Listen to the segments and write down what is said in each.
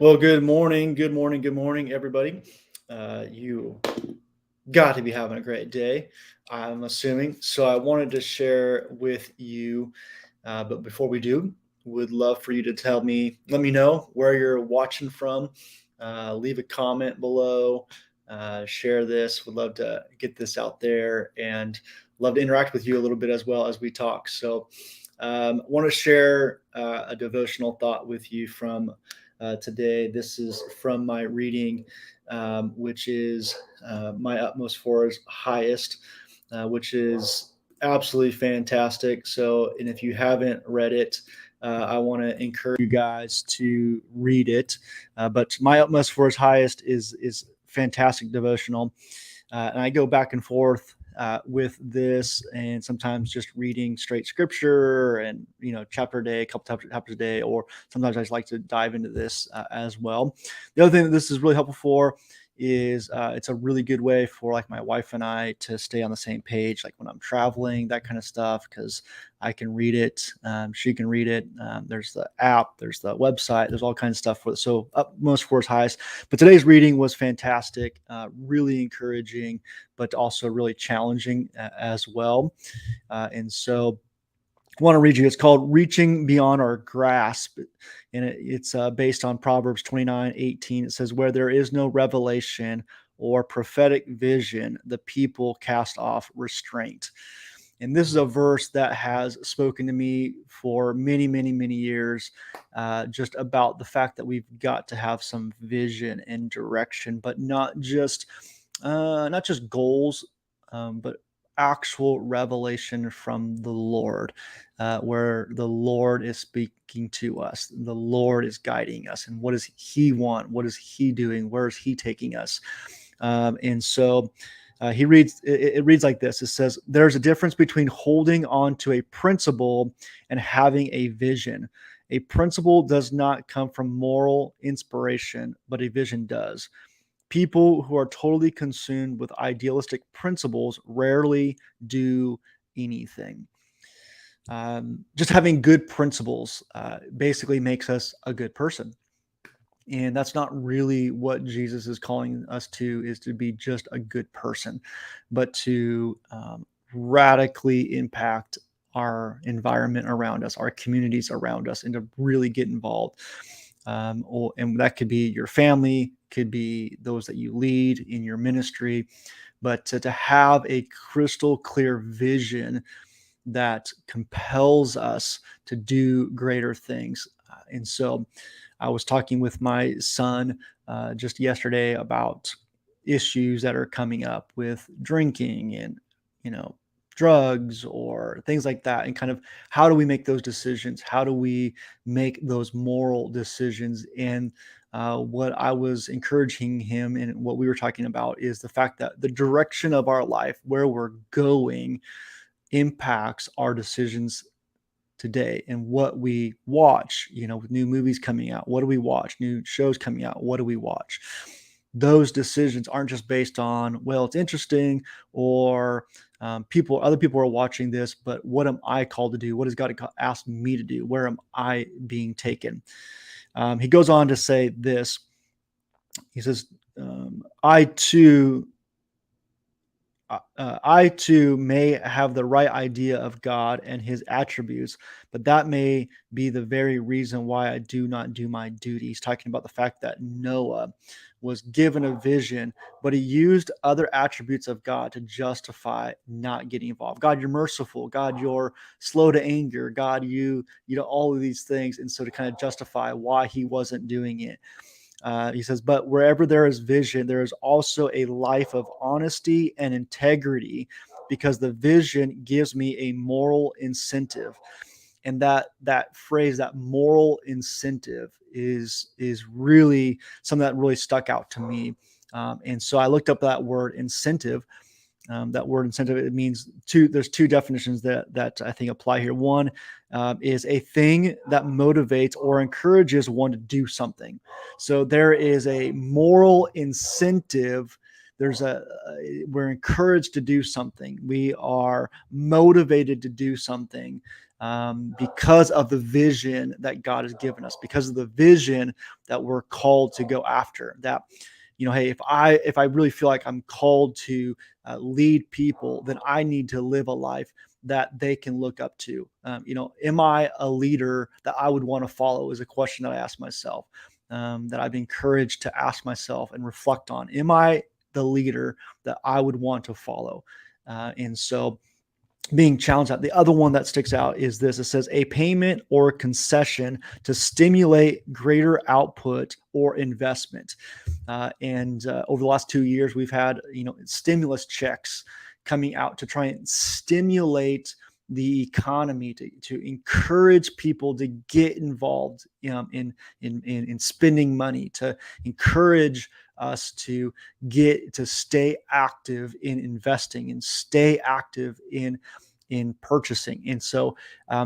Well, good morning, good morning, good morning, everybody. You got to be having a great day, I'm assuming. So, I wanted to share with you, but before we do, would love for you to let me know where you're watching from. Leave a comment below, share this. Would love to get this out there and love to interact with you a little bit as well as we talk. So, want to share a devotional thought with you from today. This is from my reading, which is My Utmost for His Highest, which is absolutely fantastic. So, and if you haven't read it, I want to encourage you guys to read it. But My Utmost for His Highest is fantastic devotional, and I go back and forth with this, and sometimes just reading straight scripture and chapter a day, a couple chapters a day, or sometimes I just like to dive into this as well. The other thing that this is really helpful for is it's a really good way for like my wife and I to stay on the same page, like when I'm traveling, that kind of stuff, because I can read it, she can read it. There's the app, there's the website, there's all kinds of stuff for it. So Utmost for His Highest. But today's reading was fantastic, really encouraging, but also really challenging as well. And so I want to read you. It's called Reaching Beyond Our Grasp. And it's based on Proverbs 29:18. It says, Where there is no revelation or prophetic vision, the people cast off restraint. And this is a verse that has spoken to me for many, many, many years, just about the fact that we've got to have some vision and direction, but not just goals, but actual revelation from the Lord, where the Lord is speaking to us, the Lord is guiding us, and what does He want? What is He doing? Where is He taking us? And so he reads it reads like this. It says, there's a difference between holding on to a principle and having a vision. A principle does not come from moral inspiration, but a vision does. People who are totally consumed with idealistic principles rarely do anything. Just having good principles basically makes us a good person. And that's not really what Jesus is calling us to, is to be just a good person, but to radically impact our environment around us, our communities around us, and to really get involved. And that could be your family, could be those that you lead in your ministry, but to have a crystal clear vision that compels us to do greater things. And so I was talking with my son just yesterday about issues that are coming up with drinking and, you know, drugs or things like that. And kind of how do we make those decisions? How do we make those moral decisions? And what I was encouraging him and what we were talking about is the fact that the direction of our life, where we're going, impacts our decisions today. And what we watch, with new movies coming out, what do we watch? New shows coming out, what do we watch? Those decisions aren't just based on, well, it's interesting, or other people are watching this, but what am I called to do? What has God asked me to do? Where am I being taken? He goes on to say this. He says, I too I too may have the right idea of God and his attributes, but that may be the very reason why I do not do my duty. He's talking about the fact that Noah was given a vision, but he used other attributes of God to justify not getting involved. God, you're merciful. God, you're slow to anger. God, all of these things. And so to kind of justify why he wasn't doing it. He says, but wherever there is vision, there is also a life of honesty and integrity, because the vision gives me a moral incentive. And that phrase, that moral incentive, is really something that really stuck out to me. And so I looked up that word incentive. That word incentive, it means two. There's two definitions that I think apply here. One is a thing that motivates or encourages one to do something. So there is a moral incentive we're encouraged to do something. We are motivated to do something because of the vision that God has given us, because of the vision that we're called to go after. That, hey, if I really feel like I'm called to lead people, then I need to live a life that they can look up to. Am I a leader that I would want to follow? Is a question that I ask myself, that I've been encouraged to ask myself and reflect on. Am I the leader that I would want to follow? And so being challenged out. The other one that sticks out is this. It says a payment or concession to stimulate greater output or investment. And over the last 2 years, we've had stimulus checks coming out to try and stimulate the economy, to encourage people to get involved in spending money, to encourage us to stay active in investing and stay active in purchasing. And so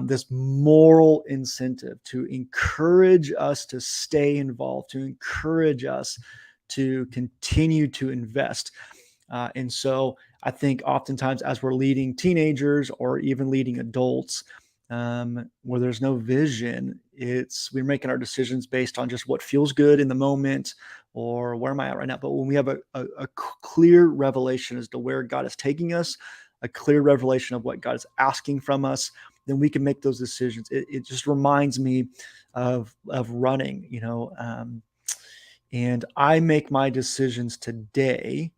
this moral incentive to encourage us to stay involved, to encourage us to continue to invest. And so I think oftentimes as we're leading teenagers or even leading adults, where there's no vision, we're making our decisions based on just what feels good in the moment, or where am I at right now. But when we have a clear revelation as to where God is taking us, a clear revelation of what God is asking from us, then we can make those decisions. It just reminds me of running, and I make my decisions today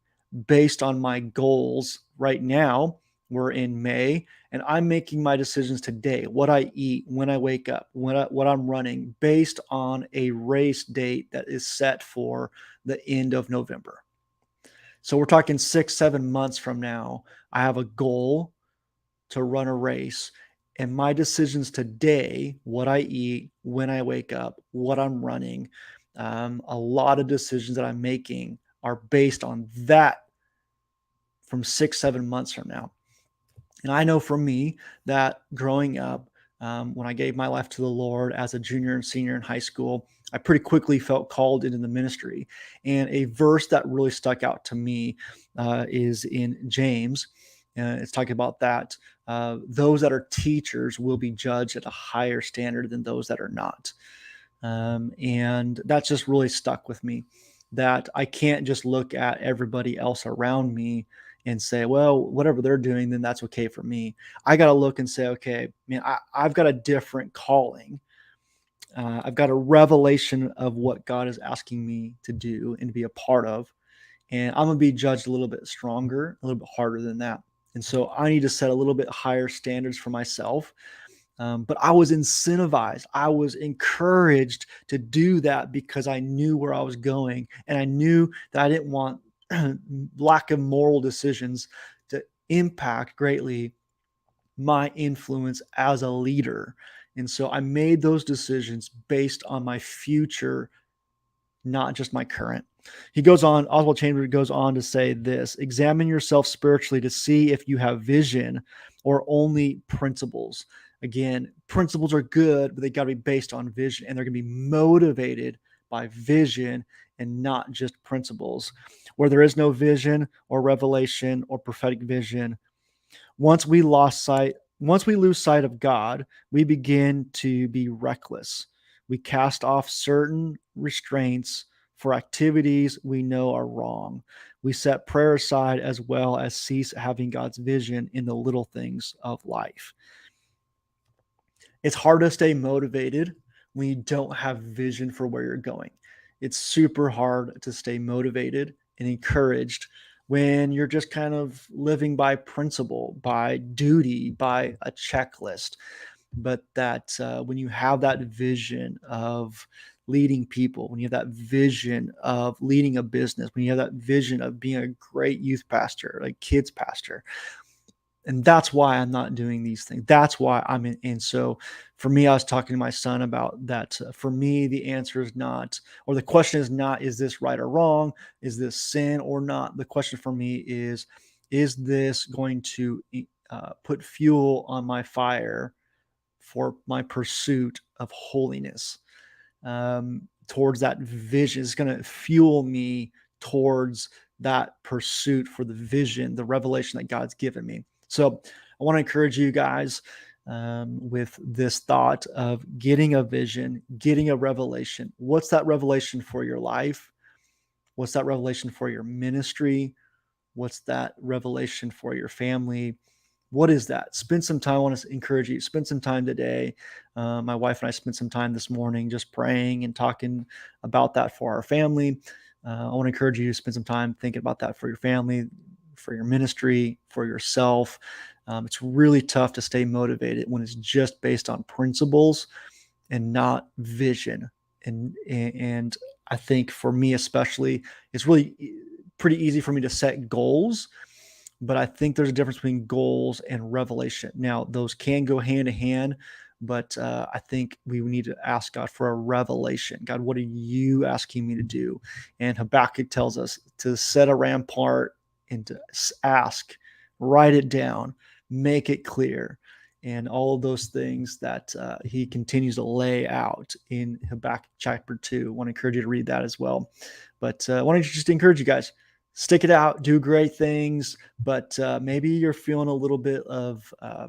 based on my goals. Right now, we're in May, and I'm making my decisions today, what I eat, when I wake up, what I'm running, based on a race date that is set for the end of November. So we're talking 6-7 months from now. I have a goal to run a race, and my decisions today, what I eat, when I wake up, what I'm running, a lot of decisions that I'm making are based on that from 6-7 months from now. And I know for me that growing up, when I gave my life to the Lord as a junior and senior in high school, I pretty quickly felt called into the ministry. And a verse that really stuck out to me is in James. It's talking about that those that are teachers will be judged at a higher standard than those that are not. And that's just really stuck with me, that I can't just look at everybody else around me and say, well, whatever they're doing, then that's okay for me. I got to look and say, okay, man, I've got a different calling. I've got a revelation of what God is asking me to do and to be a part of. And I'm going to be judged a little bit stronger, a little bit harder than that. And so I need to set a little bit higher standards for myself. But I was incentivized. I was encouraged to do that because I knew where I was going. And I knew that I didn't want lack of moral decisions to impact greatly my influence as a leader. And so I made those decisions based on my future, not just my current. He goes on, Oswald Chambers goes on to say this: examine yourself spiritually to see if you have vision or only principles. Again, principles are good, but they got to be based on vision, and they're going to be motivated by vision and not just principles. Where there is no vision or revelation or prophetic vision, once we lose sight of God, we begin to be reckless. We cast off certain restraints for activities we know are wrong. We set prayer aside as well as cease having God's vision in the little things of life. It's hard to stay motivated when you don't have vision for where you're going. It's super hard to stay motivated and encouraged when you're just kind of living by principle, by duty, by a checklist. But that when you have that vision of leading people, when you have that vision of leading a business, when you have that vision of being a great youth pastor, like kids pastor, and that's why I'm not doing these things. That's why I'm in. And so for me, I was talking to my son about that. For me, the answer is not, or the question is not, is this right or wrong? Is this sin or not? The question for me is this going to put fuel on my fire for my pursuit of holiness, towards that vision? Is going to fuel me towards that pursuit for the vision, the revelation that God's given me. So I want to encourage you guys with this thought of getting a vision, getting a revelation. What's that revelation for your life? What's that revelation for your ministry? What's that revelation for your family? What is that? Spend some time. I want to encourage you. Spend some time today. My wife and I spent some time this morning just praying and talking about that for our family. I want to encourage you to spend some time thinking about that for your family, for your ministry, for yourself. It's really tough to stay motivated when it's just based on principles and not vision. And I think for me especially, it's really pretty easy for me to set goals, but I think there's a difference between goals and revelation. Now, those can go hand in hand, but I think we need to ask God for a revelation. God, what are you asking me to do? And Habakkuk tells us to set a rampart and to ask, write it down, make it clear, and all of those things that he continues to lay out in Habakkuk chapter 2. I want to encourage you to read that as well. But I want to just encourage you guys, stick it out, do great things, but maybe you're feeling a little bit of, I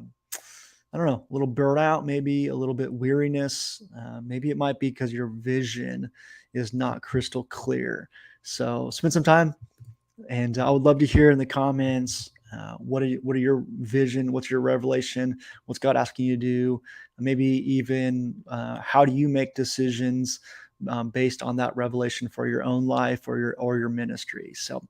don't know, a little burnout, maybe a little bit weariness. Maybe it might be because your vision is not crystal clear. So spend some time, and I would love to hear in the comments, what are your vision? What's your revelation? What's God asking you to do? Maybe even how do you make decisions based on that revelation for your own life or your ministry? So